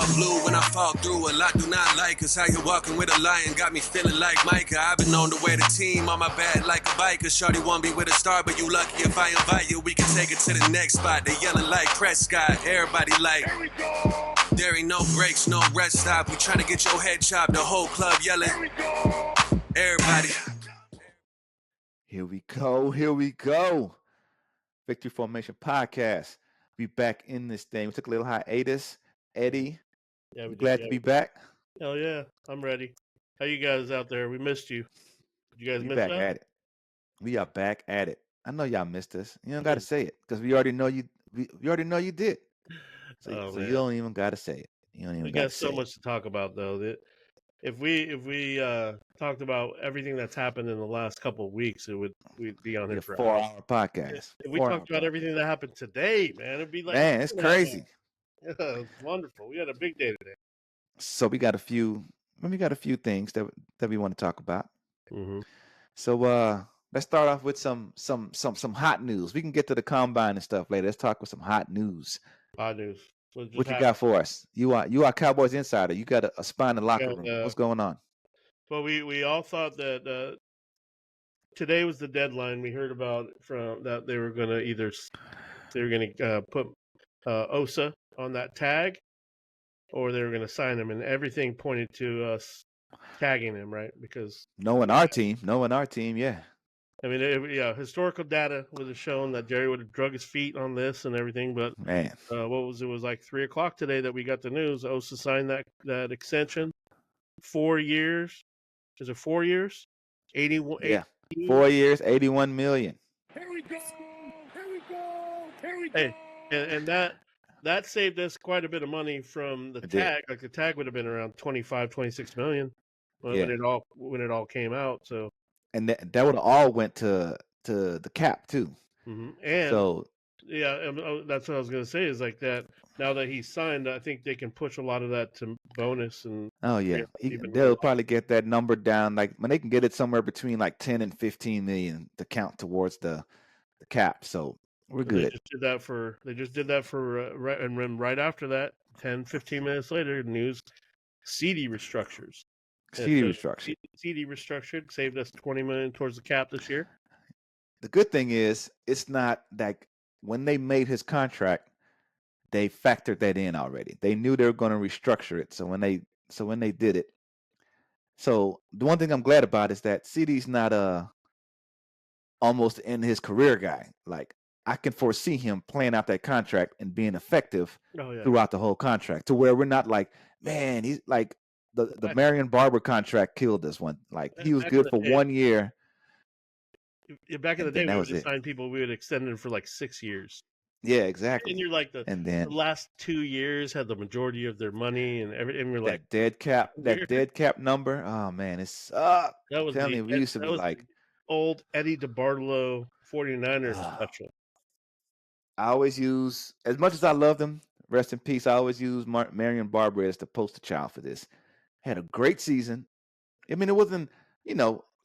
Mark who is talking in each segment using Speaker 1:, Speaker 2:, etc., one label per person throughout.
Speaker 1: all blue when I fall through. A lot do not like us. How you walking with a lion got me feeling like Micah. I've been known to wear the team on my back like a biker. Shorty won't be with a star, but you lucky if I invite you. We can take it to the next spot. They yelling like Prescott. Everybody like, there ain't no breaks, no rest stop. We trying to get your head chopped. The whole club yelling. Everybody.
Speaker 2: Here we go. Here we go. Victory Formation Podcast. We back in this thing. We took a little hiatus. Eddie,
Speaker 3: Yeah,
Speaker 2: you glad to be back?
Speaker 3: Hell yeah, I'm ready. How you guys out there? We missed you. Did you guys miss
Speaker 2: back
Speaker 3: us?
Speaker 2: at it. We are back at it. I know y'all missed us. You don't got to say it because we already know you. We already know you did. So you don't even got to say it. You don't even.
Speaker 3: We got so much to talk about though. That if we talked about everything that's happened in the last couple of weeks, we'd be on here for
Speaker 2: 4-hour podcast.
Speaker 3: If we talked about everything that happened today, man, it'd be like,
Speaker 2: man, it's crazy.
Speaker 3: Yeah, it's wonderful. We had a big day today.
Speaker 2: So we got a few things that we want to talk about.
Speaker 3: Mm-hmm.
Speaker 2: So let's start off with some hot news. We can get to the combine and stuff later. Let's talk with some hot news.
Speaker 3: Hot news.
Speaker 2: What you got for us? You are Cowboys insider. You got a spy in the locker room. What's going on?
Speaker 3: Well, we all thought that today was the deadline. We heard about from that they were going to put Osa on that tag, or they were going to sign him, and everything pointed to us tagging him, right? Because
Speaker 2: knowing our team, yeah.
Speaker 3: I mean, historical data would have shown that Jerry would have drug his feet on this and everything, but
Speaker 2: man,
Speaker 3: it was like 3:00 today that we got the news. Osa signed that extension, 4 years. Is it 4 years? 81.
Speaker 2: Yeah, 4 years, $81 million.
Speaker 3: Here we go. Hey, and that saved us quite a bit of money from the tag. Like the tag would have been around 25, 26 million when it all came out. So
Speaker 2: and that would have all went to the cap too.
Speaker 3: Mm-hmm. And
Speaker 2: so
Speaker 3: that's what I was going to say is like that. Now that he's signed, I think they can push a lot of that to bonus and.
Speaker 2: Oh yeah, they'll probably get that number down. Like when they can get it somewhere between like 10 and 15 million to count towards the cap. So we're good.
Speaker 3: They just did that for and then right after that, 10, 15 minutes later, news, CD restructures.
Speaker 2: CD restructured
Speaker 3: saved us $20 million towards the cap this year.
Speaker 2: The good thing is it's not like when they made his contract, they factored that in already. They knew they were going to restructure it. So when they did it, so the one thing I'm glad about is that CD's not almost in his career guy. Like I can foresee him playing out that contract and being effective throughout the whole contract to where we're not like, man, he's like the Marion Barber contract killed this one. Like he was good for 1 year.
Speaker 3: Back in the day, we would just sign people. We would extend them for like 6 years.
Speaker 2: Yeah, exactly.
Speaker 3: And you're like the last 2 years had the majority of their money and everything. And we're like
Speaker 2: dead cap number. Oh man, it's that was we used to be like
Speaker 3: old Eddie DeBartolo 49ers special.
Speaker 2: I always use, as much as I love them, rest in peace. I always use Marion Barber as the poster child for this. Had a great season. I mean, it wasn't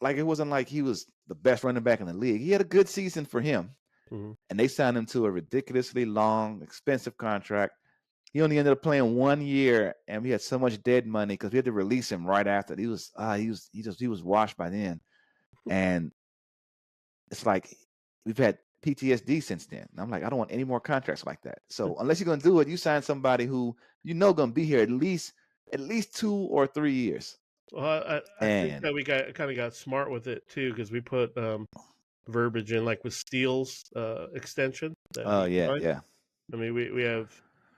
Speaker 2: like he was the best running back in the league. He had a good season for him.
Speaker 3: Mm-hmm.
Speaker 2: And they signed him to a ridiculously long, expensive contract. He only ended up playing 1 year, and we had so much dead money because we had to release him right after. He was washed by then, and it's like we've had PTSD since then. And I'm like, I don't want any more contracts like that. So unless you're gonna do it, you sign somebody who gonna be here at least 2 or 3 years.
Speaker 3: Well, I think that we kind of got smart with it too because we put verbiage in like with Steele's extension.
Speaker 2: Yeah.
Speaker 3: I mean, we have.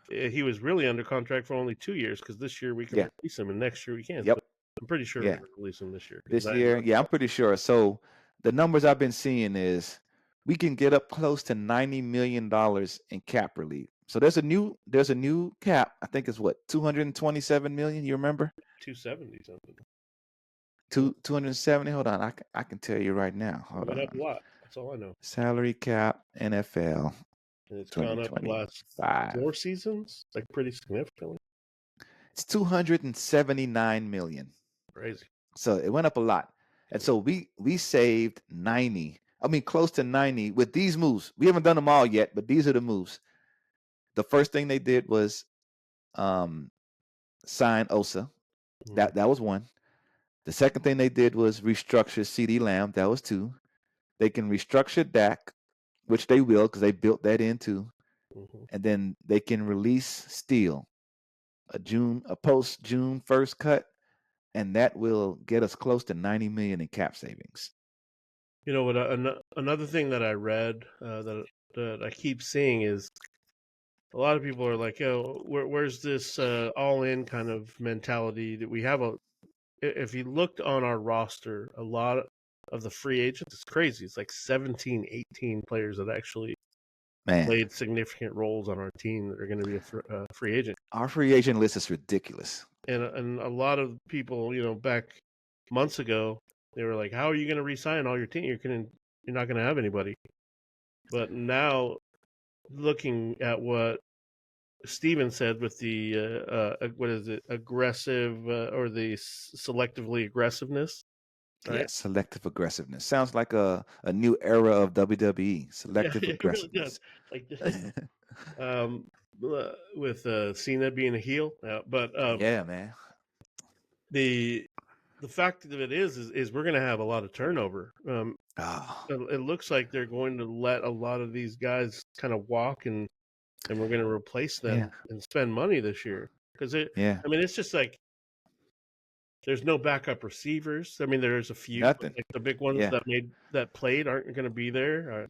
Speaker 3: He was really under contract for only 2 years because this year we can release him and next year we can't.
Speaker 2: Yep.
Speaker 3: So I'm pretty sure we're going to release him this year.
Speaker 2: I'm pretty sure. So the numbers I've been seeing is we can get up close to $90 million in cap relief. So there's a new cap. I think it's what, 227 million. You remember?
Speaker 3: 270 something.
Speaker 2: 270. Hold on, I can tell you right now. Hold on.
Speaker 3: Up a lot. That's all I know.
Speaker 2: Salary cap NFL.
Speaker 3: And it's gone up the last 4 seasons, like pretty significantly.
Speaker 2: It's 279 million.
Speaker 3: Crazy.
Speaker 2: So it went up a lot, and so we saved 90. I mean, close to 90 with these moves. We haven't done them all yet, but these are the moves. The first thing they did was sign Osa.
Speaker 3: Mhm.
Speaker 2: That was one. The second thing they did was restructure CeeDee Lamb. That was two. They can restructure Dak, which they will because they built that in too.
Speaker 3: Mhm.
Speaker 2: And then they can release Steele, a post June 1st cut, and that will get us close to 90 million in cap savings.
Speaker 3: You know what? Another thing that I read that I keep seeing is a lot of people are like, "Oh, where's this all-in kind of mentality that we have?" If you looked on our roster, a lot of the free agents, it's crazy. It's like 17, 18 players that actually
Speaker 2: Man,
Speaker 3: played significant roles on our team that are going to be a free agent.
Speaker 2: our free agent list is ridiculous.
Speaker 3: And a lot of people, back months ago, they were like, "How are you going to re-sign all your team? You're not going to have anybody." But now, looking at what Steven said with the what is it, aggressive or the selectively aggressiveness,
Speaker 2: Yeah,
Speaker 3: right?
Speaker 2: selective aggressiveness. Sounds like a new era of WWE.
Speaker 3: Yeah,
Speaker 2: Selective
Speaker 3: it really does.
Speaker 2: aggressiveness.
Speaker 3: Like um, with Cena being a heel, but
Speaker 2: Yeah, man.
Speaker 3: the fact of it is we're going to have a lot of turnover.
Speaker 2: Oh,
Speaker 3: It looks like they're going to let a lot of these guys kind of walk, and we're going to replace
Speaker 2: yeah,
Speaker 3: them and spend money this year because
Speaker 2: yeah.
Speaker 3: I mean, it's just like there's no backup receivers. I mean, there's a few, but
Speaker 2: Nothing.
Speaker 3: like the big ones
Speaker 2: Yeah,
Speaker 3: that played aren't going to be there.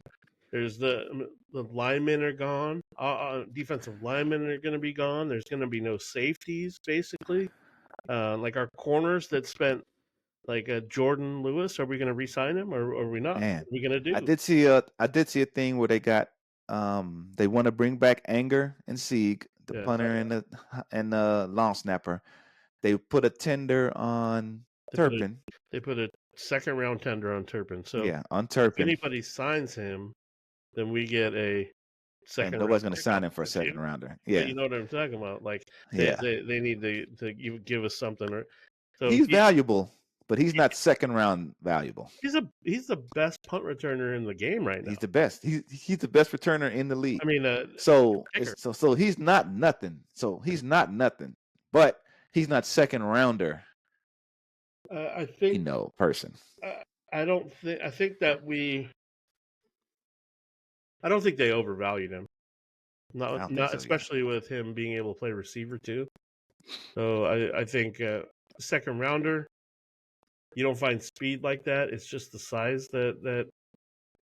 Speaker 3: There's the linemen are gone. Defensive linemen are going to be gone. There's going to be no safeties, basically. Like our corners that spent like Jordan Lewis, are we going to re-sign him or are we not?
Speaker 2: man.
Speaker 3: What are we going to do?
Speaker 2: I did see a thing where they want to bring back Anger and Sieg, the
Speaker 3: Yeah,
Speaker 2: punter and the long snapper. They put a tender on
Speaker 3: they put a
Speaker 2: Turpin.
Speaker 3: they put a second round tender on Turpin. So
Speaker 2: Yeah, on
Speaker 3: if
Speaker 2: Turpin.
Speaker 3: anybody signs him, then we get a
Speaker 2: And
Speaker 3: second round
Speaker 2: nobody's gonna
Speaker 3: pick
Speaker 2: sign
Speaker 3: off
Speaker 2: him for a
Speaker 3: the deal.
Speaker 2: second rounder.
Speaker 3: But
Speaker 2: Yeah.
Speaker 3: you know what I'm talking about? Like
Speaker 2: Yeah.
Speaker 3: they need to give us something. Or so
Speaker 2: He's valuable, but he's not second round valuable.
Speaker 3: he's the best punt returner in the game right now.
Speaker 2: He's the best. He's the best returner in the league.
Speaker 3: I mean,
Speaker 2: So
Speaker 3: kicker.
Speaker 2: so he's not nothing. So he's not nothing. But he's not second rounder,
Speaker 3: I think
Speaker 2: person.
Speaker 3: I don't think I think that I don't think they overvalued him.
Speaker 2: I don't think
Speaker 3: Not
Speaker 2: so either.
Speaker 3: especially with him being able to play receiver too. So I think second rounder, you don't find speed like that. It's just the size that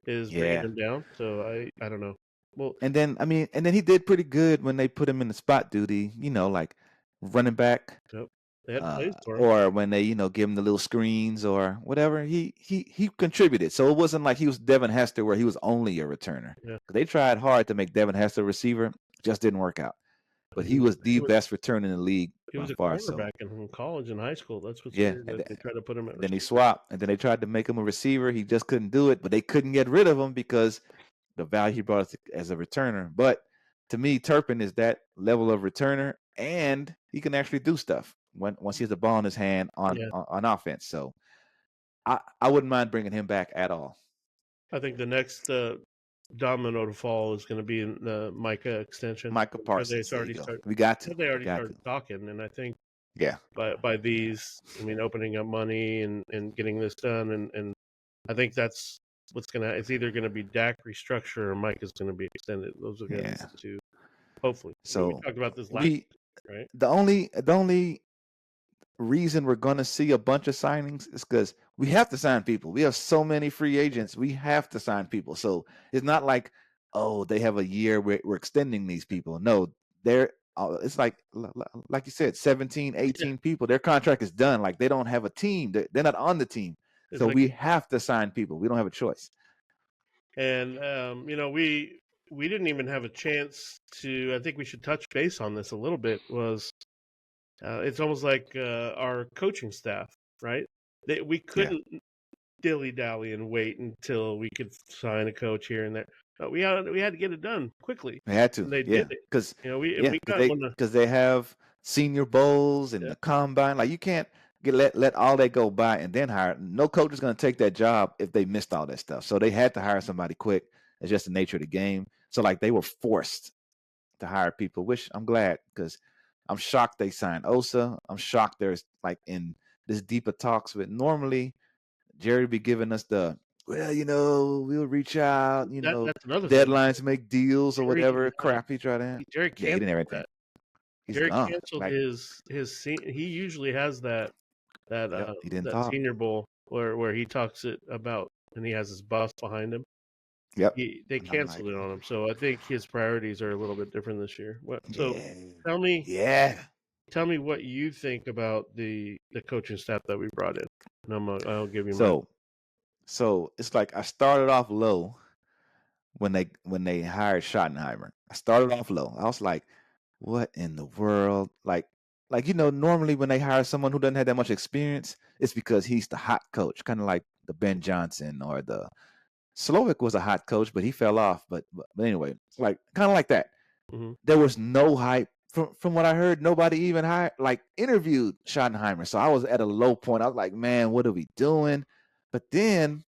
Speaker 3: is bringing
Speaker 2: Yeah.
Speaker 3: him down. So I don't know. Well,
Speaker 2: And then he did pretty good when they put him in the spot duty, like running back.
Speaker 3: yep, they had plays for him.
Speaker 2: Or when they, give him the little screens or whatever, he contributed. So it wasn't like he was Devin Hester where he was only a returner.
Speaker 3: Yeah.
Speaker 2: They tried hard to make Devin Hester a receiver, just didn't work out. But he was the best returner in the league
Speaker 3: He
Speaker 2: by
Speaker 3: was a
Speaker 2: far. So
Speaker 3: quarterback in college and high school. That's what's
Speaker 2: yeah,
Speaker 3: weird.
Speaker 2: and
Speaker 3: That they tried to put him at
Speaker 2: then he
Speaker 3: receiver.
Speaker 2: swapped, and then they tried to make him a receiver. He just couldn't do it, but they couldn't get rid of him because the value he brought as a returner. But to me, Turpin is that level of returner, and he can actually do stuff once he has the ball in his hand on offense. So I wouldn't mind bringing him back at all.
Speaker 3: I think the next domino to fall is going to be in the Micah extension.
Speaker 2: Micah Parsons. We got to.
Speaker 3: They already started talking, and I think
Speaker 2: yeah,
Speaker 3: by these, I mean, opening up money and getting this done, and I think that's what's gonna. It's either going to be Dak restructure or Micah's going to be extended. Those are going to be the two. Hopefully.
Speaker 2: So
Speaker 3: we talked about this last week, right?
Speaker 2: The only reason we're going to see a bunch of signings is because we have to sign people. We have so many free agents. We have to sign people. So it's not like, oh, they have a year we're extending these people. No, it's like you said, 17, 18 people. Their contract is done. Like they don't have a team. They're not on the team. So we have to sign people. We don't have a choice.
Speaker 3: And we didn't even have a chance to. I think we should touch base on this a little bit. It's almost like our coaching staff, right? We couldn't dilly-dally and wait until we could sign a coach here and there. We had to get it done quickly.
Speaker 2: We had to.
Speaker 3: And they did it
Speaker 2: because
Speaker 3: because
Speaker 2: they have senior bowls and the combine. Like you can't let all that go by and then hire. No coach is going to take that job if they missed all that stuff. So they had to hire somebody quick. It's just the nature of the game. So like they were forced to hire people, which I'm glad because I'm shocked they signed Osa. I'm shocked there's like in this deeper talks with normally Jerry be giving us the well, we'll reach out,
Speaker 3: That's another thing.
Speaker 2: deadlines to make deals or
Speaker 3: Jerry
Speaker 2: whatever
Speaker 3: did not.
Speaker 2: crap he tried to.
Speaker 3: Jerry
Speaker 2: Yeah, he didn't have
Speaker 3: canceled
Speaker 2: anything.
Speaker 3: that.
Speaker 2: He's
Speaker 3: Jerry
Speaker 2: gone.
Speaker 3: canceled
Speaker 2: Like,
Speaker 3: his he usually has that
Speaker 2: yep, he didn't
Speaker 3: that
Speaker 2: talk.
Speaker 3: Senior Bowl where he talks it about and he has his bus behind him.
Speaker 2: Yep.
Speaker 3: They
Speaker 2: And I'm
Speaker 3: canceled
Speaker 2: like,
Speaker 3: it on him, so I think his priorities are a little bit different this year. So
Speaker 2: yeah,
Speaker 3: tell me
Speaker 2: yeah.
Speaker 3: what you think about the coaching staff that we brought in. And I'll give you
Speaker 2: So it's like I started off low when they hired Schottenheimer. I started off low. I was like, what in the world? Like normally when they hire someone who doesn't have that much experience, it's because he's the hot coach, kind of like the Ben Johnson or the Slovic was a hot coach, but he fell off. But anyway, like kind of like that.
Speaker 3: Mm-hmm.
Speaker 2: There was no hype. From what I heard, nobody even interviewed Schottenheimer. So I was at a low point. I was like, man, what are we doing? But then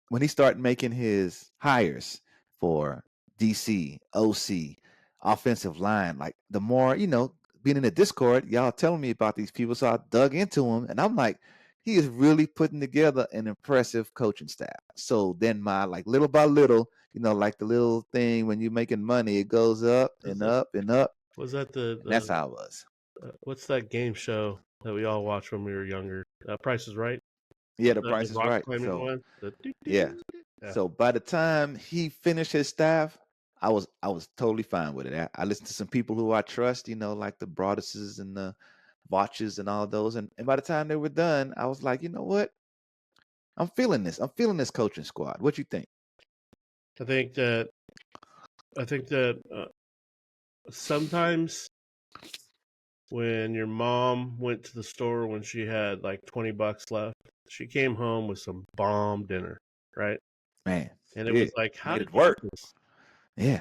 Speaker 2: when he started making his hires for DC, OC, offensive line, like the more, being in the Discord, y'all telling me about these people. So I dug into him and I'm like, he is really putting together an impressive coaching staff. So then my little by little, like the little thing when you're making money, it goes up and up and up.
Speaker 3: Was that
Speaker 2: and that's how it was.
Speaker 3: What's that game show that we all watched when we were younger? Price is Right.
Speaker 2: Yeah, the Price is Right. So
Speaker 3: one.
Speaker 2: yeah. So by the time he finished his staff, I was totally fine with it. I listened to some people who I trust, like the Broaduses and the Watches and all those. And by the time they were done, I was like, you know what? I'm feeling this. I'm feeling this coaching squad. What you think?
Speaker 3: I think that sometimes when your mom went to the store when she had like $20 left, she came home with some bomb dinner, right?
Speaker 2: Man.
Speaker 3: And it was like, how did
Speaker 2: it work?
Speaker 3: This?
Speaker 2: Yeah.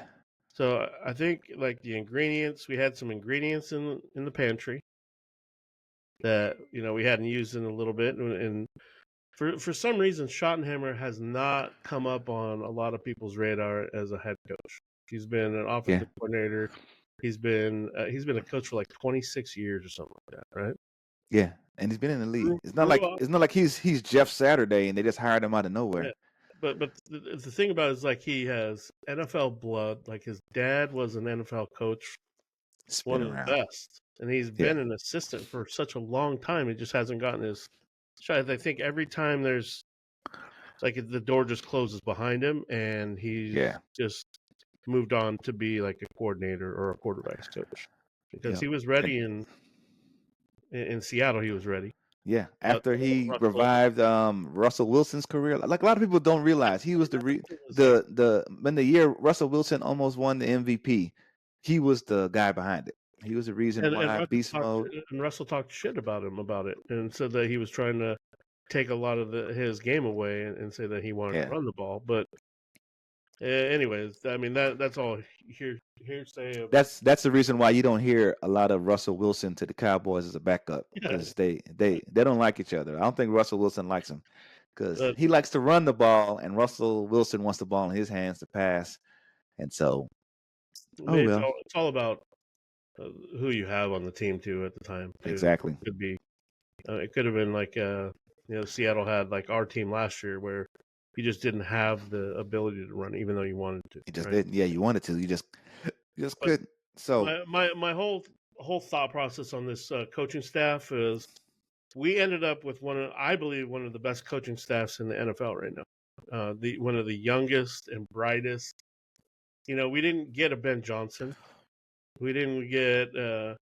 Speaker 3: So I think like the ingredients, we had some ingredients in the pantry that we hadn't used in a little bit, and for some reason, Schottenheimer has not come up on a lot of people's radar as a head coach. He's been an offensive coordinator. He's been a coach for like 26 years or something like that, right?
Speaker 2: Yeah, and he's been in the league. It's not like he's Jeff Saturday and they just hired him out of nowhere.
Speaker 3: Yeah. But the thing about it is like he has NFL blood. Like his dad was an NFL coach, one of the best, and he's been an assistant for such a long time. He just hasn't gotten his shot. I think every time there's like the door just closes behind him, and he's just moved on to be like a coordinator or a quarterbacks coach because he was ready in Seattle. He was ready.
Speaker 2: Yeah, after he revived Russell Wilson's career, like a lot of people don't realize he was when the year Russell Wilson almost won the MVP, he was the guy behind it. He was the reason why Beast Mode.
Speaker 3: And Russell talked shit about him about it and said that he was trying to take a lot of his game away and say that he wanted to run the ball. But anyways, I mean that's all hearsay.
Speaker 2: That's the reason why you don't hear a lot of Russell Wilson to the Cowboys as a backup because they don't like each other. I don't think Russell Wilson likes him because he likes to run the ball and Russell Wilson wants the ball in his hands to pass, and so
Speaker 3: it's all about who you have on the team too at the time. Too.
Speaker 2: Exactly.
Speaker 3: It could be. It could have been like Seattle had like our team last year where you just didn't have the ability to run, even though you wanted to.
Speaker 2: You just didn't. Yeah, you wanted to. You just couldn't. So
Speaker 3: my whole thought process on this coaching staff is we ended up with I believe one of the best coaching staffs in the NFL right now. One of the youngest and brightest. We didn't get a Ben Johnson. We didn't get the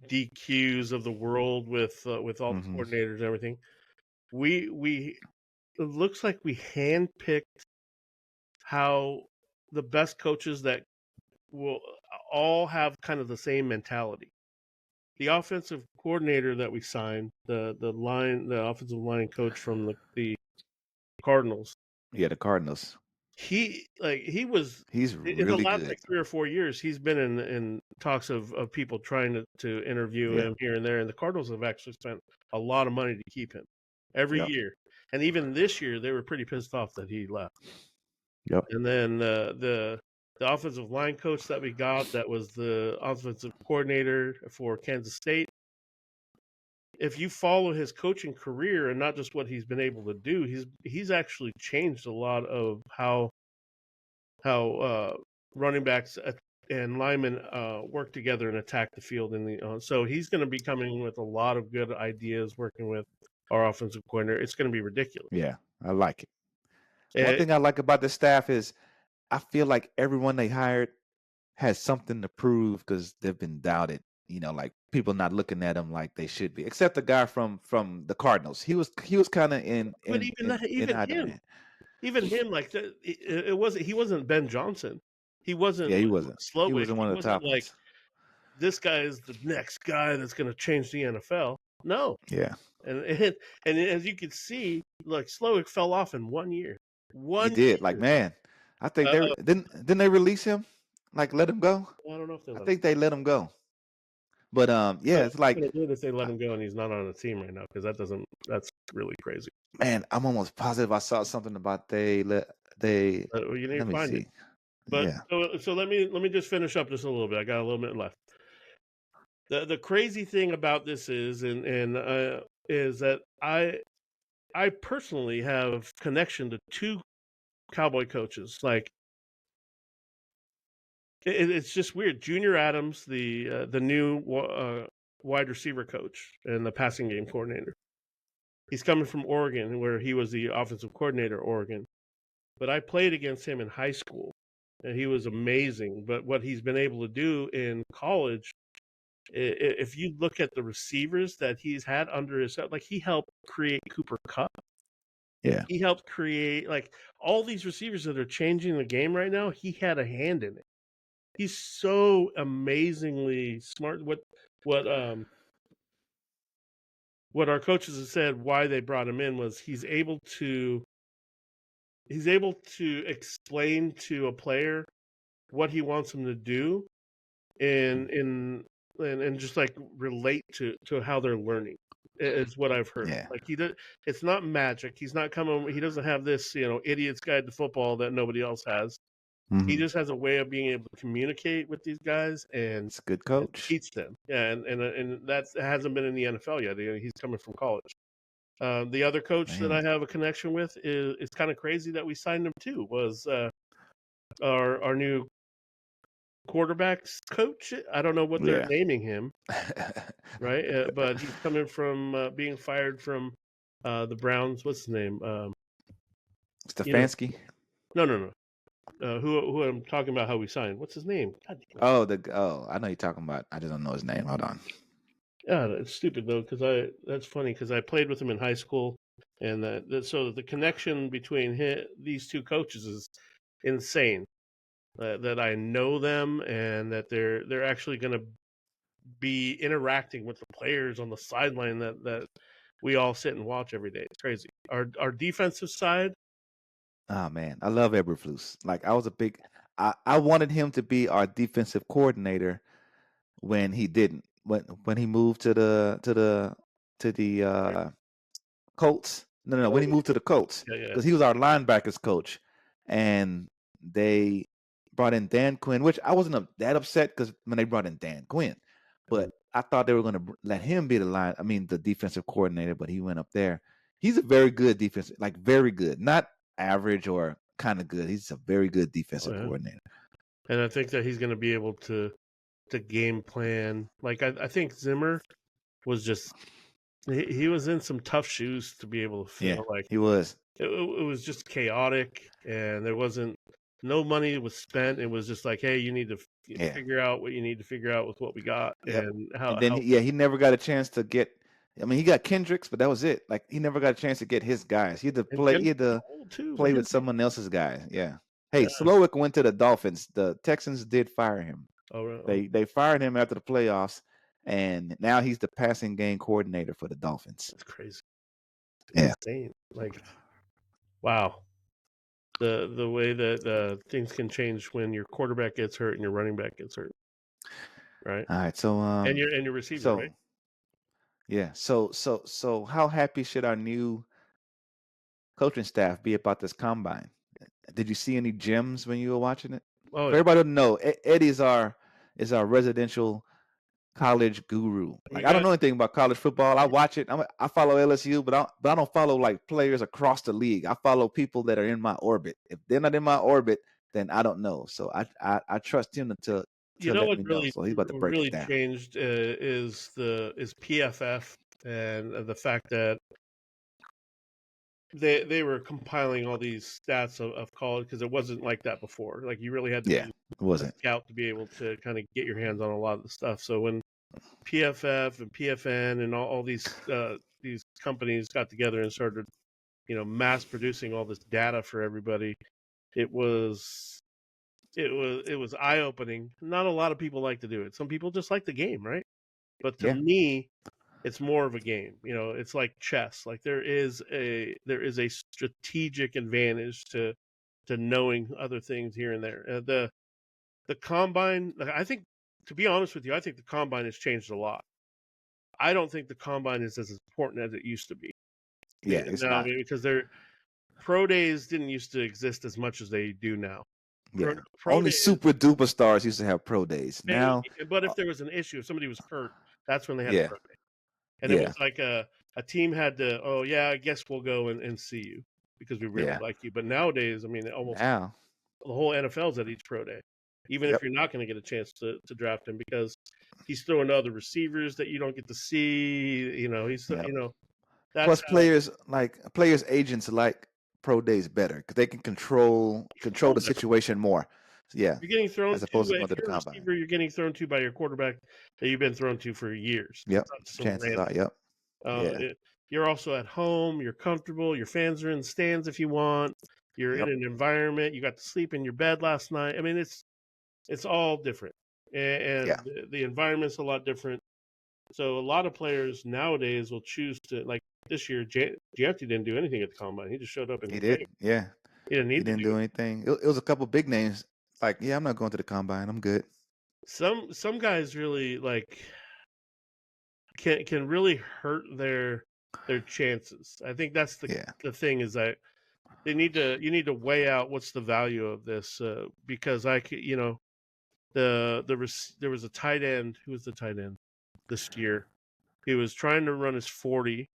Speaker 3: DQs of the world with all the coordinators and everything. It looks like we handpicked how the best coaches that will all have kind of the same mentality. The offensive coordinator that we signed, the offensive line coach from the Cardinals.
Speaker 2: Yeah, the Cardinals.
Speaker 3: He's really
Speaker 2: in
Speaker 3: the last
Speaker 2: good.
Speaker 3: like 3 or 4 years. He's been in talks of people trying to interview him here and there, and the Cardinals have actually spent a lot of money to keep him every year. And even this year, they were pretty pissed off that he left.
Speaker 2: Yep.
Speaker 3: And then the the offensive line coach that we got, that was the offensive coordinator for Kansas State. If you follow his coaching career and not just what he's been able to do, he's actually changed a lot of how running backs and linemen work together and attack the field. So he's going to be coming with a lot of good ideas, working with our offensive coordinator. It's going to be ridiculous.
Speaker 2: Yeah, I like it. One thing I like about the staff is I feel like everyone they hired has something to prove because they've been doubted. You know, like people not looking at them like they should be, except the guy from the Cardinals. He was kind of
Speaker 3: But even him, like he wasn't Ben Johnson. He wasn't.
Speaker 2: Yeah, he wasn't.
Speaker 3: Slowick.
Speaker 2: He wasn't one of the top
Speaker 3: like
Speaker 2: ones.
Speaker 3: This guy is the next guy that's going to change the NFL. No.
Speaker 2: Yeah.
Speaker 3: And as you can see, like Slowick fell off in 1 year.
Speaker 2: He did. Like, man, I think they didn't they release him? Like, let him go?
Speaker 3: I don't know if
Speaker 2: they let him go. But yeah, it's like
Speaker 3: if they let him go and he's not on a team right now, because that's really crazy.
Speaker 2: Man, I'm almost positive I saw something about you need
Speaker 3: to find it. But yeah. So let me just finish up just a little bit. I got a little bit left. The crazy thing about this is that I personally have connection to 2 Cowboy coaches. Like it's just weird. Junior Adams, the new wide receiver coach and the passing game coordinator. He's coming from Oregon, where he was the offensive coordinator at Oregon. But I played against him in high school, and he was amazing. But what he's been able to do in college, if you look at the receivers that he's had under his, like he helped create Cooper Kupp.
Speaker 2: Yeah.
Speaker 3: He helped create, like, all these receivers that are changing the game right now. He had a hand in it. He's so amazingly smart. What our coaches have said why they brought him in was he's able to explain to a player what he wants him to do and just like relate to how they're learning. Is what I've heard.
Speaker 2: Yeah.
Speaker 3: Like it's not magic. He doesn't have this, idiot's guide to football that nobody else has. Mm-hmm. He just has a way of being able to communicate with these guys and
Speaker 2: it's a good coach.
Speaker 3: Teach them. Yeah, and that hasn't been in the NFL yet. He's coming from college. The other coach that I have a connection with is it's kind of crazy that we signed him too. Was our new quarterbacks coach? I don't know what they're naming him, right? But he's coming from being fired from the Browns. What's his name?
Speaker 2: Stefanski?
Speaker 3: No. Who I'm talking about? How we signed? What's his name?
Speaker 2: I know you're talking about. I just don't know his name. Hold on.
Speaker 3: Yeah, it's stupid though, because that's funny because I played with him in high school, and so the connection between these 2 coaches is insane. That I know them and that they're actually going to be interacting with the players on the sideline that we all sit and watch every day. It's crazy. Our defensive side.
Speaker 2: Oh man, I love Eberflus. Like I wanted him to be our defensive coordinator when he didn't. When he moved to the Colts. No, when he moved to the Colts. Because he was our linebackers coach. And they brought in Dan Quinn, which I wasn't that upset because when they brought in Dan Quinn. But I thought they were going to let him be the defensive coordinator, but he went up there. He's a very good defensive, like very good. Not average or kind of good. He's a very good defensive coordinator.
Speaker 3: And I think that he's going to be able to game plan. Like I think Zimmer was just he was in some tough shoes to be able to feel like
Speaker 2: he was.
Speaker 3: It was just chaotic, and there wasn't no money was spent. It was just like, hey, you need to figure out what you need to figure out with what we got, and how.
Speaker 2: And then he never got a chance to get. I mean, he got Kendricks, but that was it. Like he never got a chance to get his guys. He had to play. He had to play with someone else's guys. Yeah. Hey, Slowick went to the Dolphins. The Texans did fire him.
Speaker 3: Oh, really?
Speaker 2: They fired him after the playoffs, and now he's the passing game coordinator for the Dolphins.
Speaker 3: That's crazy. It's insane. Like, wow. The way that things can change when your quarterback gets hurt and your running back gets hurt. Right.
Speaker 2: All right. So
Speaker 3: and your receiver, right?
Speaker 2: Yeah. So how happy should our new coaching staff be about this combine? Did you see any gems when you were watching it?
Speaker 3: Oh,
Speaker 2: For
Speaker 3: yeah.
Speaker 2: everybody to know, Eddie is our residential college guru.
Speaker 3: We
Speaker 2: Like I don't
Speaker 3: got
Speaker 2: know anything about college football. I watch it. I follow LSU, but I don't follow like players across the league. I follow people that are in my orbit. If they're not in my orbit, then I don't know. So I trust him to
Speaker 3: you know
Speaker 2: let
Speaker 3: what
Speaker 2: me know.
Speaker 3: really
Speaker 2: So he's about to break it down.
Speaker 3: changed is PFF and the fact that they were compiling all these stats of college because it wasn't like that before. Like you really had to
Speaker 2: Yeah,
Speaker 3: be
Speaker 2: it
Speaker 3: a
Speaker 2: wasn't.
Speaker 3: scout to be able to kind of get your hands on a lot of the stuff. So when PFF and PFN and all these companies got together and started, mass producing all this data for everybody, it was eye opening. Not a lot of people like to do it. Some people just like the game, right? But to
Speaker 2: Yeah,
Speaker 3: me, it's more of a game. It's like chess. Like there is a strategic advantage to knowing other things here and there. The combine, I think, to be honest with you, I think the combine has changed a lot. I don't think the combine is as important as it used to be.
Speaker 2: yeah, it's
Speaker 3: No,
Speaker 2: not.
Speaker 3: because pro days didn't used to exist as much as they do now.
Speaker 2: Yeah,
Speaker 3: Pro
Speaker 2: only
Speaker 3: days,
Speaker 2: super duper stars used to have pro days. Now,
Speaker 3: but if there was an issue, if somebody was hurt, that's when they had a
Speaker 2: yeah,
Speaker 3: pro day. And it
Speaker 2: yeah,
Speaker 3: was like a team had to, oh yeah, I guess we'll go and see you because we really
Speaker 2: yeah.
Speaker 3: like you. But nowadays, I mean, almost
Speaker 2: Now,
Speaker 3: the whole NFL's at each pro day, even if
Speaker 2: yep.
Speaker 3: you're not going to get a chance to draft him because he's throwing to other receivers that you don't get to see. He's
Speaker 2: Yep.
Speaker 3: that's
Speaker 2: Plus,
Speaker 3: how
Speaker 2: players agents like pro days better because they can control the
Speaker 3: better.
Speaker 2: situation more. So, yeah,
Speaker 3: You're getting thrown
Speaker 2: as
Speaker 3: to.
Speaker 2: opposed to going
Speaker 3: If
Speaker 2: to the
Speaker 3: you're a
Speaker 2: combine.
Speaker 3: receiver, you're getting thrown to by your quarterback that you've been thrown to for years.
Speaker 2: Yep.
Speaker 3: It's not some
Speaker 2: Chances
Speaker 3: random.
Speaker 2: are, yep. Yeah.
Speaker 3: You're also at home. You're comfortable. Your fans are in the stands if you want. You're in
Speaker 2: Yep.
Speaker 3: an environment. You got to sleep in your bed last night. I mean, it's all different, and
Speaker 2: Yeah.
Speaker 3: the environment's a lot different. So a lot of players nowadays will choose to, like this year. Gianti didn't do anything at the combine. He just showed up in
Speaker 2: He
Speaker 3: the
Speaker 2: did.
Speaker 3: game.
Speaker 2: Yeah.
Speaker 3: He didn't
Speaker 2: He
Speaker 3: need to
Speaker 2: didn't
Speaker 3: do
Speaker 2: do
Speaker 3: it.
Speaker 2: anything. It was a couple big names. Like, yeah, I'm not going to the combine. I'm good.
Speaker 3: Some guys really can really hurt their chances. I think that's
Speaker 2: Yeah.
Speaker 3: the thing is that you need to weigh out what's the value of this because there was a tight end. Who was the tight end this year? He was trying to run his 40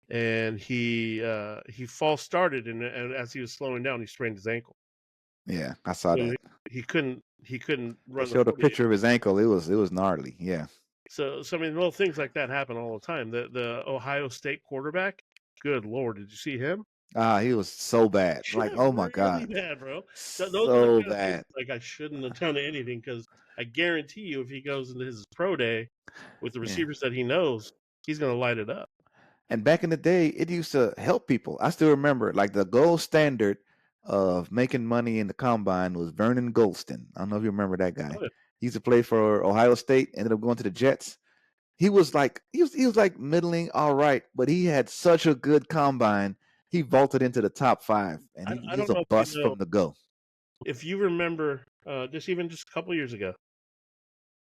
Speaker 3: and he false started and as he was slowing down he sprained his ankle.
Speaker 2: Yeah. I saw
Speaker 3: So
Speaker 2: that.
Speaker 3: he couldn't
Speaker 2: They
Speaker 3: run the
Speaker 2: showed a
Speaker 3: 40.
Speaker 2: picture of his ankle. It was gnarly. Yeah.
Speaker 3: So I mean, little things like that happen all the time. The Ohio State quarterback, good Lord, did you see him?
Speaker 2: He was so bad. Like, oh my
Speaker 3: Really
Speaker 2: God.
Speaker 3: bad, bro. Those are the
Speaker 2: So
Speaker 3: kind of things
Speaker 2: bad.
Speaker 3: like I shouldn't have done anything because I guarantee you, if he goes into his pro day with the
Speaker 2: Yeah.
Speaker 3: receivers that he knows, he's going to light it up.
Speaker 2: And back in the day, it used to help people. I still remember, like the gold standard of making money in the combine was Vernon Goldston. I don't know if you remember that guy.
Speaker 3: Oh, yeah.
Speaker 2: He used to play for Ohio State, ended up going to the Jets. He was like middling, all right, but he had such a good combine. He vaulted into the top 5, and
Speaker 3: I
Speaker 2: he was
Speaker 3: don't
Speaker 2: a
Speaker 3: know if
Speaker 2: bust from the go.
Speaker 3: if you remember, just a couple years ago,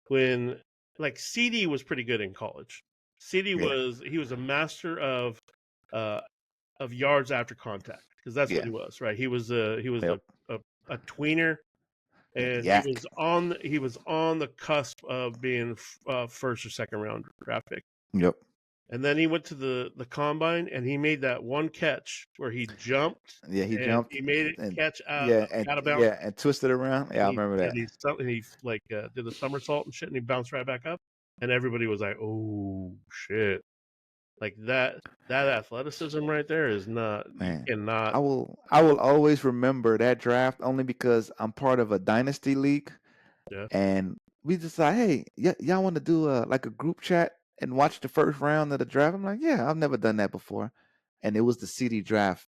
Speaker 3: when like CD was pretty good in college. CD
Speaker 2: Yeah.
Speaker 3: he was a master of yards after contact because that's what
Speaker 2: Yeah.
Speaker 3: he was, right? He was a
Speaker 2: Yep.
Speaker 3: tweener, and
Speaker 2: Yak.
Speaker 3: he was on the cusp of being first or second round draft pick.
Speaker 2: Yep.
Speaker 3: And then he went to the combine and he made that one catch where he jumped.
Speaker 2: Yeah, he
Speaker 3: And
Speaker 2: jumped
Speaker 3: he made it
Speaker 2: and
Speaker 3: catch out of bounds.
Speaker 2: and twisted around. Yeah, I remember that.
Speaker 3: And he like did a somersault and shit, and he bounced right back up. And everybody was like, "Oh shit!" Like that athleticism right there is not.
Speaker 2: Man,
Speaker 3: You cannot.
Speaker 2: I will always remember that draft only because I'm part of a dynasty league,
Speaker 3: Yeah.
Speaker 2: and we decide, hey, y'all want to do a group chat and watch the first round of the draft? I'm like, yeah, I've never done that before, and it was the CD draft,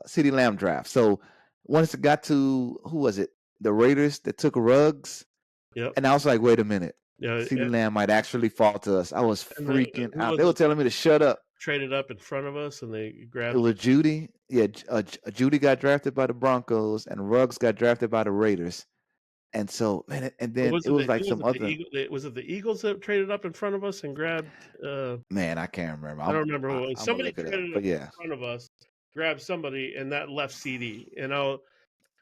Speaker 2: CD Lamb draft. So once it got to who was it? The Raiders that took Ruggs,
Speaker 3: Yep.
Speaker 2: and I was like, wait a minute.
Speaker 3: Yeah.
Speaker 2: CD Lamb might actually fall to us. I was
Speaker 3: And
Speaker 2: freaking
Speaker 3: who
Speaker 2: out.
Speaker 3: was
Speaker 2: They were
Speaker 3: it?
Speaker 2: telling me to shut up.
Speaker 3: Traded up in front of us, and they
Speaker 2: It
Speaker 3: grabbed.
Speaker 2: was Judy. Yeah, Judy got drafted by the Broncos, and Ruggs got drafted by the Raiders. And so, man, and then it was like some other.
Speaker 3: Was it the Eagles that traded up in front of us and grabbed?
Speaker 2: Man, I can't remember.
Speaker 3: I don't remember who it was.
Speaker 2: I'm gonna
Speaker 3: Somebody
Speaker 2: look it up.
Speaker 3: traded
Speaker 2: But
Speaker 3: up
Speaker 2: yeah,
Speaker 3: in front of us, grabbed somebody, and that left CD. And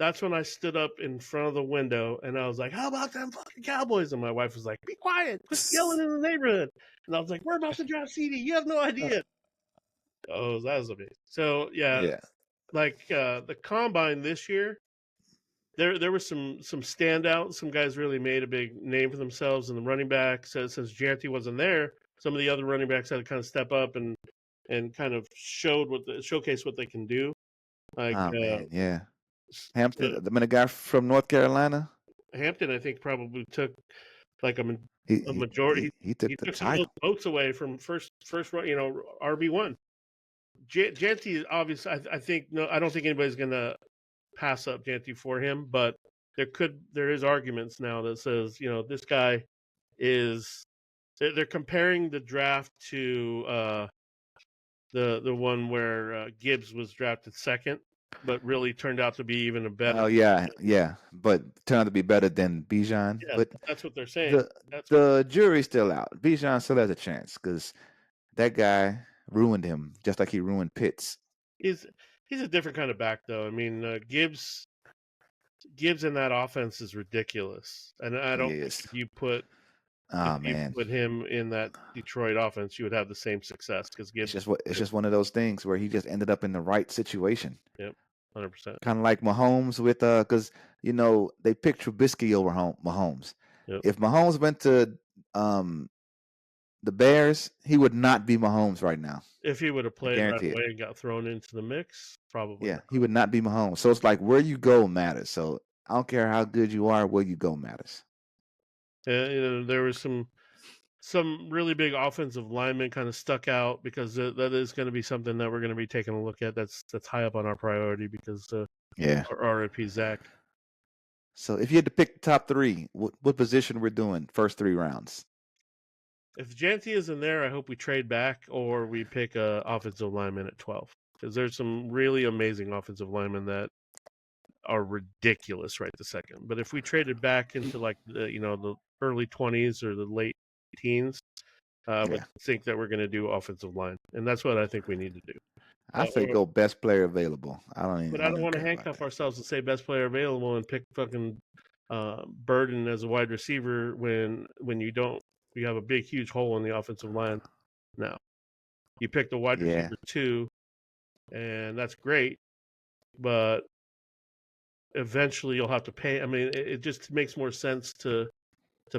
Speaker 3: that's when I stood up in front of the window and I was like, "How about them fucking Cowboys?" And my wife was like, "Be quiet, quit yelling in the neighborhood." And I was like, "We're about to draft CD. You have no idea." Oh, that was amazing. So yeah,
Speaker 2: Yeah.
Speaker 3: like the combine this year, there was some standouts. Some guys really made a big name for themselves in the running backs. Since Janty wasn't there, some of the other running backs had to kind of step up and kind of showcase what they can do. Like
Speaker 2: Oh man, yeah.
Speaker 3: uh,
Speaker 2: Hampton, the guy from North Carolina.
Speaker 3: Hampton, I think probably took like a
Speaker 2: He he
Speaker 3: majority.
Speaker 2: he took
Speaker 3: He
Speaker 2: the
Speaker 3: took some of those
Speaker 2: title.
Speaker 3: votes away from first RB1. Janty is obviously. I think no. I don't think anybody's gonna pass up Janty for him, but there is arguments now that says this guy is. They're comparing the draft to the one where Gibbs was drafted second, but really turned out to be even a better.
Speaker 2: Oh yeah, yeah. But turned out to be better than Bijan.
Speaker 3: Yeah,
Speaker 2: But
Speaker 3: that's what they're saying.
Speaker 2: the jury's still out. Bijan still has a chance because that guy ruined him just like he ruined Pitts.
Speaker 3: He's a different kind of back, though. I mean, Gibbs in that offense is ridiculous, and I don't think
Speaker 2: Yes.
Speaker 3: if you put
Speaker 2: Man,
Speaker 3: him in that Detroit offense, you would have the same success because Gibbs.
Speaker 2: it's just one of those things where he just ended up in the right situation.
Speaker 3: Yep, 100%.
Speaker 2: Kind of like Mahomes with because they picked Trubisky over Mahomes.
Speaker 3: Yep.
Speaker 2: If Mahomes went to the Bears, he would not be Mahomes right now.
Speaker 3: If he would have played right away and got thrown into the mix, probably.
Speaker 2: Yeah, he would not be Mahomes. So it's like where you go matters. So I don't care how good you are, where you go matters.
Speaker 3: There was some really big offensive linemen kind of stuck out because that is going to be something that we're going to be taking a look at. That's high up on our priority because RIP Zach.
Speaker 2: So if you had to pick the top three, what position we're doing first 3 rounds?
Speaker 3: If Janty isn't there, I hope we trade back or we pick a offensive lineman at 12 because there's some really amazing offensive linemen that are ridiculous right this second. But if we traded back into like the early 20s or the late teens, I would think that we're going to do offensive line, and that's what I think we need to do.
Speaker 2: I say go best player available.
Speaker 3: I don't want to handcuff ourselves and say best player available and pick fucking Burden as a wide receiver when you have a big huge hole in the offensive line. Now you pick the wide receiver 2, and that's great, but eventually you'll have to pay. I mean, it just makes more sense to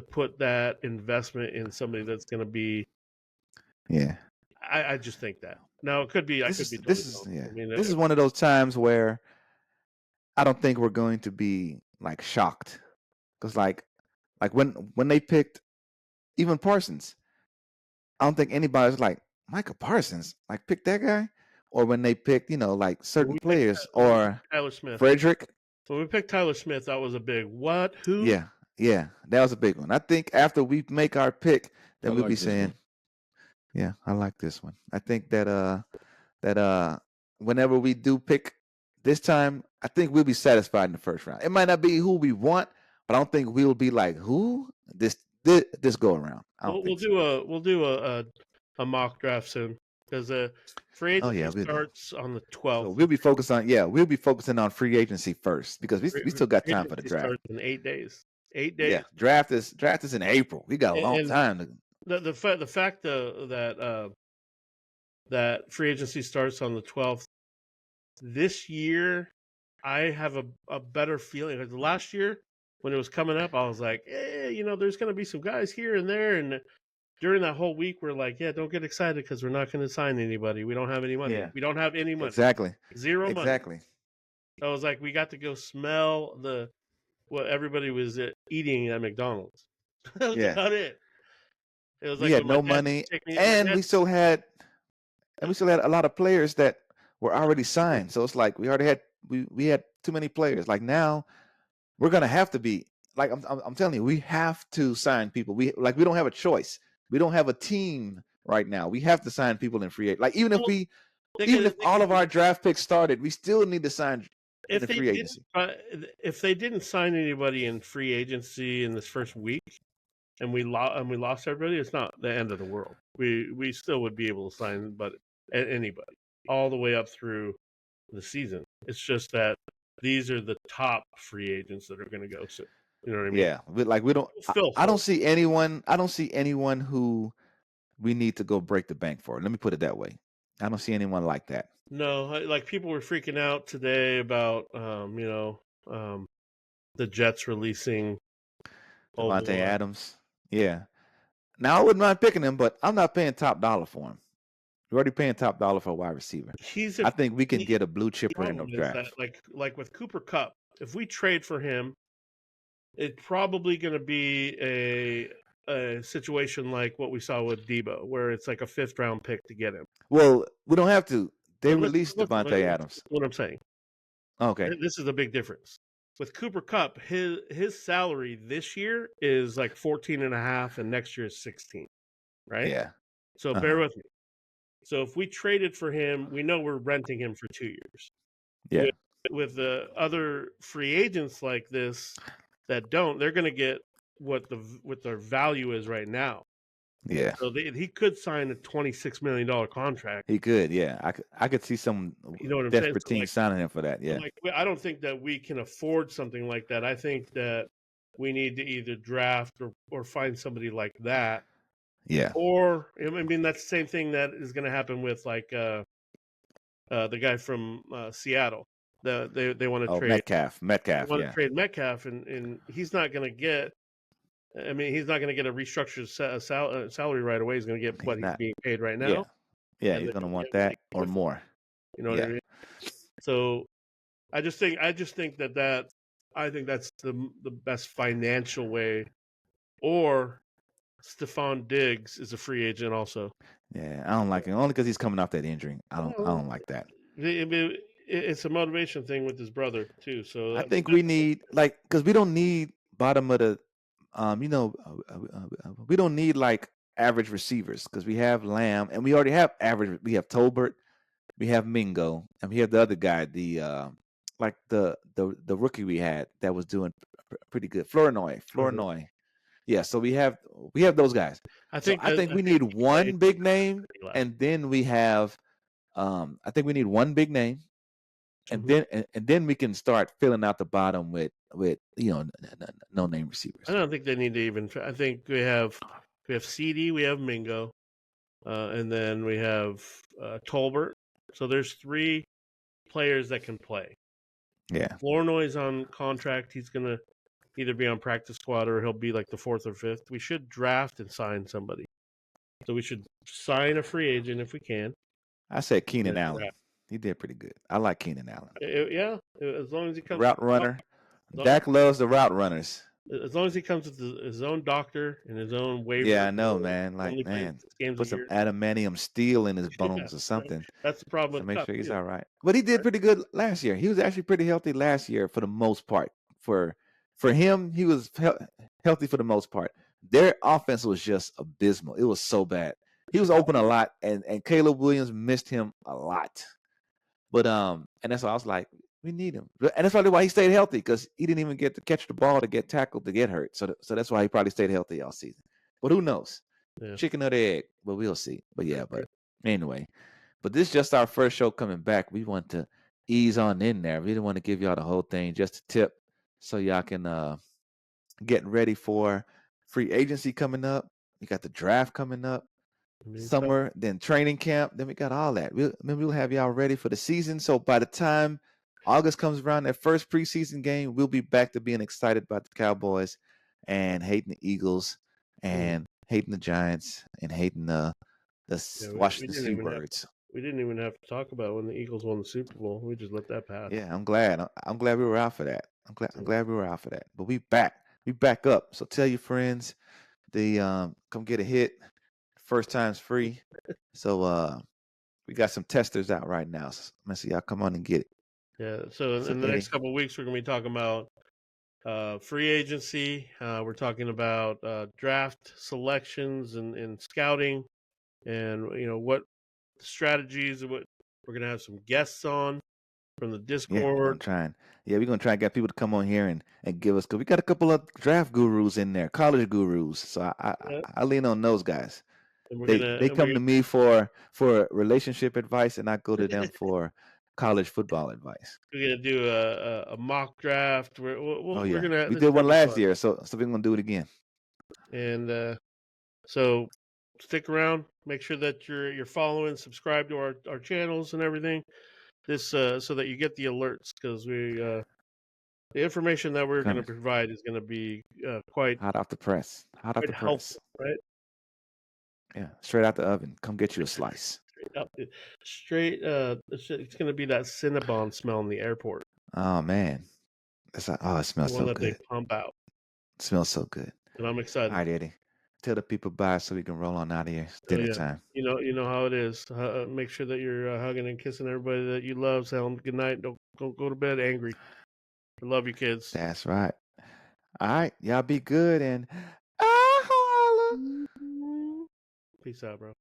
Speaker 3: put that investment in somebody that's going to be.
Speaker 2: Yeah.
Speaker 3: I just think that. Now it could be.
Speaker 2: This is one of those times where I don't think we're going to be like shocked because like when they picked even Parsons, I don't think anybody's like Micah Parsons, like pick that guy, or when they picked like certain players or
Speaker 3: Tyler Smith,
Speaker 2: Frederick.
Speaker 3: When we picked Tyler Smith, that was a big what? Who?
Speaker 2: Yeah, that was a big one. I think after we make our pick, then we'll be saying, yeah, I like this one. I think that whenever we do pick this time, I think we'll be satisfied in the first round. It might not be who we want, but I don't think we'll be like who this go around.
Speaker 3: We'll do a mock draft soon because free agency starts on the 12th.
Speaker 2: So we'll be focusing on free agency first because we still got time for the draft.
Speaker 3: Starts in 8 days. 8 days.
Speaker 2: Yeah, draft is in April. We got a long time to.
Speaker 3: The fact that free agency starts on the 12th this year, I have a better feeling. Like last year when it was coming up, I was like, there's going to be some guys here and there, and during that whole week, we're like, don't get excited because we're not going to sign anybody. We don't have any money. We don't have any money.
Speaker 2: Exactly.
Speaker 3: Zero money.
Speaker 2: Exactly.
Speaker 3: So I was like, we got to go smell what everybody was eating at McDonald's. That was about it. It was like
Speaker 2: we had no money, and we still had a lot of players that were already signed. So it's like we already had we had too many players. Like now, we're gonna have to be like I'm telling you, we have to sign people. We don't have a choice. We don't have a team right now. We have to sign people in free agency. Like even if all of our draft picks started, we still need to sign in free agency.
Speaker 3: If they didn't sign anybody in free agency in this first week, and we lost everybody, it's not the end of the world. We still would be able to sign, but anybody all the way up through the season. It's just that these are the top free agents that are going to go. So, you know what I mean?
Speaker 2: Yeah, we don't.
Speaker 3: Phil
Speaker 2: I don't
Speaker 3: Fultz.
Speaker 2: see anyone. I don't see anyone who we need to go break the bank for. Let me put it that way. I don't see anyone like that.
Speaker 3: No, like people were freaking out today about, the Jets releasing
Speaker 2: Devontae
Speaker 3: Obi-Wan.
Speaker 2: Adams. Yeah. Now I wouldn't mind picking him, but I'm not paying top dollar for him. We're already paying top dollar for a wide receiver.
Speaker 3: He's
Speaker 2: I think we can
Speaker 3: he-
Speaker 2: get a blue
Speaker 3: the
Speaker 2: chipper in the
Speaker 3: problem is that
Speaker 2: draft.
Speaker 3: like with Cooper Cup, if we trade for him, it's probably going to be a situation like what we saw with Debo, where it's like a 5th round pick to get him.
Speaker 2: Well, we don't have to. They
Speaker 3: But
Speaker 2: released Devontae Adams.
Speaker 3: What I'm saying.
Speaker 2: Okay.
Speaker 3: This is a big difference. With Cooper Cup, his salary this year is like 14.5, and next year is 16. Right?
Speaker 2: Yeah.
Speaker 3: So bear with me. So if we traded for him, we know we're renting him for 2 years.
Speaker 2: Yeah.
Speaker 3: With the other free agents like this that don't, they're going to get what their value is right now.
Speaker 2: Yeah.
Speaker 3: So he could sign a $26 million contract.
Speaker 2: He could. Yeah. I could see some
Speaker 3: You know what I'm
Speaker 2: desperate
Speaker 3: saying? So,
Speaker 2: teams signing him for that. Yeah.
Speaker 3: I don't think that we can afford something like that. I think that we need to either draft or find somebody like that.
Speaker 2: Yeah.
Speaker 3: Or I mean, that's the same thing that is going to happen with like the guy from Seattle. They want to trade
Speaker 2: Metcalf.
Speaker 3: They want
Speaker 2: Yeah.
Speaker 3: to trade Metcalf, and he's not going to get. I mean, he's not going to get a restructured salary right away. He's going to get what he's being paid right now.
Speaker 2: Yeah. Yeah.
Speaker 3: And
Speaker 2: He's
Speaker 3: then
Speaker 2: going to want that or
Speaker 3: with it.
Speaker 2: more.
Speaker 3: You know what I mean? So, I just think that I think that's the best financial way. Or Stephon Diggs is a free agent also.
Speaker 2: Yeah, I don't like him only because he's coming off that injury. I don't like that.
Speaker 3: It's a motivation thing with his brother too. So
Speaker 2: I think we need because we don't need bottom of the, we don't need like average receivers because we have Lamb and we already have average. We have Tolbert, we have Mingo, and we have the other guy, the rookie we had that was doing pretty good, Flournoy. Yeah, so we have those guys. I think we need one big name, and then we have, I think we need one big name, and then we can start filling out the bottom with no name receivers.
Speaker 3: I don't think they need to even. I think we have CD, we have Mingo, and then we have Tolbert. So there's 3 players that can play.
Speaker 2: Yeah,
Speaker 3: Flournoy's on contract. He's gonna either be on practice squad or he'll be like the 4th or 5th. We should draft and sign somebody. So we should sign a free agent if we can.
Speaker 2: I said Keenan Allen. He did pretty good. I like Keenan Allen.
Speaker 3: Yeah, as long as he comes
Speaker 2: route runner. Dak loves the route runners.
Speaker 3: As long as he comes with his own doctor and his own waiver.
Speaker 2: Yeah, I know, man. Put some adamantium steel in his bones or something.
Speaker 3: That's the problem.
Speaker 2: To make sure he's all right. But he did pretty good last year. He was actually pretty healthy last year for the most part. For him, he was healthy for the most part. Their offense was just abysmal. It was so bad. He was open a lot, and Caleb Williams missed him a lot. But and that's why I was like, we need him, and that's probably why he stayed healthy because he didn't even get to catch the ball to get tackled to get hurt. So that's why he probably stayed healthy all season. But who knows? Yeah. Chicken or the egg? But we'll see. But yeah, but anyway, but this is just our first show coming back. We want to ease on in there. We didn't want to give y'all the whole thing, just a tip so y'all can get ready for free agency coming up. We got the draft coming up. Summer, then training camp, then we got all that. We'll have y'all ready for the season. So by the time August comes around, that first preseason game, we'll be back to being excited about the Cowboys and hating the Eagles and hating the Giants and hating the Washington Seabirds.
Speaker 3: We didn't even have to talk about when the Eagles won the Super Bowl. We just let that pass.
Speaker 2: Yeah, I'm glad. I'm glad we were out for that. I'm glad we were out for that. But we back. We back up. So tell your friends, they come get a hit. First time's free. So we got some testers out right now. So I'm gonna see y'all come on and get it.
Speaker 3: Yeah. So in the next couple of weeks, we're gonna be talking about free agency. We're talking about draft selections and scouting, and what strategies. What we're gonna have some guests on from the Discord.
Speaker 2: Yeah, we're gonna try and get people to come on here and give us, because we got a couple of draft gurus in there, college gurus. So I lean on those guys. They come to me for relationship advice, and I go to them for college football advice.
Speaker 3: We're gonna do a mock draft.
Speaker 2: Oh
Speaker 3: We're
Speaker 2: yeah,
Speaker 3: gonna.
Speaker 2: we
Speaker 3: This
Speaker 2: did
Speaker 3: is gonna
Speaker 2: one
Speaker 3: be
Speaker 2: last
Speaker 3: fun.
Speaker 2: year, so we're gonna do it again.
Speaker 3: And so stick around. Make sure that you're following, subscribe to our channels and everything. This so that you get the alerts, because the information that we're going to
Speaker 2: Coming
Speaker 3: provide is going to be quite
Speaker 2: hot off the press. Hot off the press.
Speaker 3: helpful, right?
Speaker 2: Yeah, straight out the oven. Come get you a slice.
Speaker 3: Straight. It's going to be that Cinnabon smell in the airport.
Speaker 2: Oh man, it smells
Speaker 3: The one
Speaker 2: so
Speaker 3: that they
Speaker 2: good.
Speaker 3: pump out,
Speaker 2: It smells so good.
Speaker 3: and I'm excited.
Speaker 2: All right, Eddie. Tell the people bye so we can roll on out of here. It's dinner time.
Speaker 3: You know how it is. Make sure that you're hugging and kissing everybody that you love. Tell them good night. Don't go to bed angry. I love you, kids.
Speaker 2: That's right. All right, y'all be good and holla.
Speaker 3: Peace out, bro.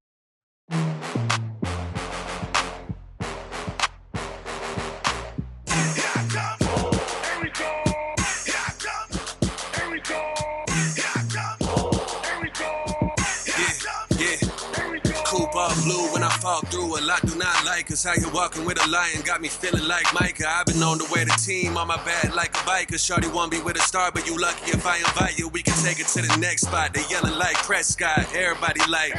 Speaker 1: Blue when I fall through a lot do not like us. How you walking with a lion got me feeling like Micah. I've been on the way to team on my bad like a biker. Shorty won't be with a star, but you lucky if I invite you. We can take it to the next spot. They yelling like Prescott. Everybody like,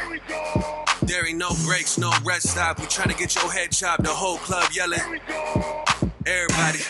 Speaker 1: there ain't no breaks, no rest stop. We trying to get your head chopped. The whole club yelling. Everybody.